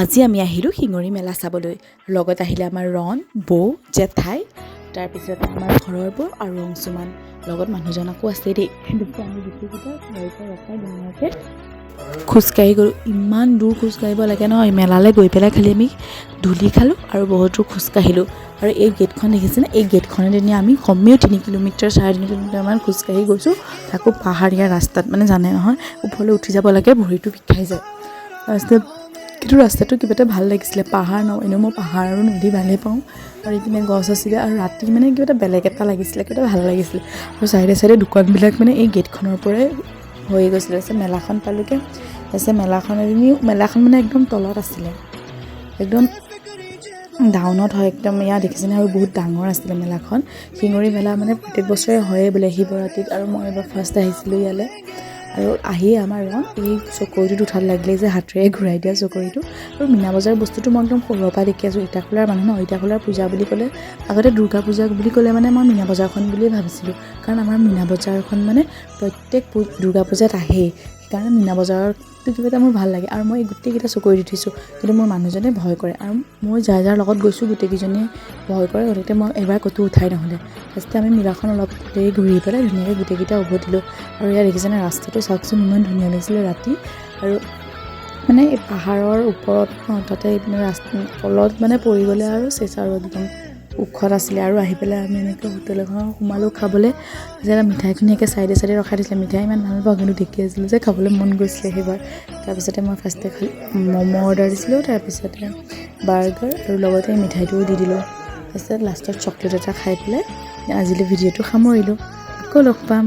আজি আমি আহিলোঁ শিঙৰি মেলা চাবলৈ। লগত আহিলে আমাৰ ৰণ, বৌ, জেঠাই, তাৰপিছত আমাৰ ঘৰৰবোৰ আৰু অংশুমান, লগত মানুহজনকো আছে দেই। দেখি আমি গোটেইকেইটা গাড়ীৰ পৰা ৰখাই ধুনীয়াকৈ খোজকাঢ়ি গ'লোঁ। ইমান দূৰ খোজকাঢ়িব লাগে নহয়। মেলালৈ গৈ পেলাই খালি আমি ধূলি খালোঁ আৰু বহুত দূৰ খোজকাঢ়িলোঁ। আৰু এই গেটখন দেখিছেনে? এই গেটখনেদি আমি কমেও 3 কিলোমিটাৰ 3.5 কিলোমিটাৰমান খোজকাঢ়ি গৈছোঁ। তাকো পাহাৰীয়া ৰাস্তাত, মানে জানে নহয় ওপৰলৈ উঠি যাব লাগে, ভৰিটো বিষাই যায়। তাৰপিছত কিন্তু ৰাস্তাটো কিবা এটা ভাল লাগিছিলে। পাহাৰ ন, এনেও মই পাহাৰ আৰু নদী ভালেই পাওঁ। আৰু ইপিনে গছ আছিলে আৰু ৰাতি মানে কিবা এটা বেলেগ এটা লাগিছিলে, কিবা এটা ভাল লাগিছিলে। আৰু চাইডে চাইডে দোকানবিলাক মানে এই গেটখনৰ পৰাই হৈ গৈছিলে। তাৰপিছত মেলাখন পালোঁগৈ। তাৰপিছত মেলাখন মানে একদম তলত আছিলে, একদম ডাউনত হয় একদম। ইয়াত দেখিছেনে? আৰু বহুত ডাঙৰ আছিলে মেলাখন। শিঙৰি মেলা মানে প্ৰত্যেক বছৰে হয়ে বোলে শিৱৰাত্ৰিত, আৰু মই এবাৰ ফাৰ্ষ্ট আহিছিলোঁ ইয়ালৈ। আৰু আহিয়ে আমাৰ ৰং এই চকৰিটোত উঠাত লাগিলে, যে হাতেৰে ঘূৰাই দিয়া চকৰিটো। আৰু মীনা বজাৰ বস্তুটো মই একদম সৰুৰ পৰা দেখি আছোঁ। ইটাখোলাৰ মানুহ ন, ইটাখোলাৰ পূজা বুলি ক'লে, আগতে দুৰ্গা পূজা বুলি ক'লে মানে মই মীনা বজাৰখন বুলিয়ে ভাবিছিলোঁ। কাৰণ আমাৰ মীনা বজাৰখন মানে প্ৰত্যেক দুৰ্গা পূজাত আহেই। সেইকাৰণে মীনা বজাৰটো কিবা এটা মোৰ ভাল লাগে। আৰু মই এই গোটেইকেইটা চকৰিত উঠিছোঁ, কিন্তু মোৰ মানুহজনে ভয় কৰে। আৰু মই যাৰ লগত গৈছোঁ গোটেইকেইজনীয়ে ভয় কৰে, গতিকে মই এবাৰ ক'তো উঠাই নহ'লে। ফাৰ্ষ্টে আমি মেলাখন অলপ দেৰি ঘূৰি পেলাই ধুনীয়াকৈ গোটেইকেইটা উভতিলোঁ। আৰু ইয়াত দেখিছেনে? ৰাস্তাটো চাওকচোন, ইমান ধুনীয়া লাগিছিলে ৰাতি। আৰু মানে এই পাহাৰৰ ওপৰত তাতে এইপিনে তলত মানে পৰি গ'লে আৰু চেঁচা, আৰু একদম ওখত আছিলে। আৰু আহি পেলাই আমি এনেকৈ হোটেল এখনত সোমালোঁ খাবলৈ। যেতিয়া মিঠাইখিনি একে চাইডে চাইডে ৰখাই দিছিলে। মিঠাই ইমান ভাল পাওঁ, কিন্তু দেখি আছিলোঁ যে খাবলৈ মন গৈছিলে সেইবাৰ। তাৰপিছতে মই ফাৰ্ষ্টে ম'ম' অৰ্ডাৰ দিছিলোঁ, তাৰপিছতে বাৰ্গাৰ, আৰু লগতে মিঠাইটোও দি দিলোঁ। তাৰপিছত লাষ্টত চকলেট এটা খাই পেলাই আজিলৈ ভিডিঅ'টো সামৰিলোঁ। আকৌ লগ পাম।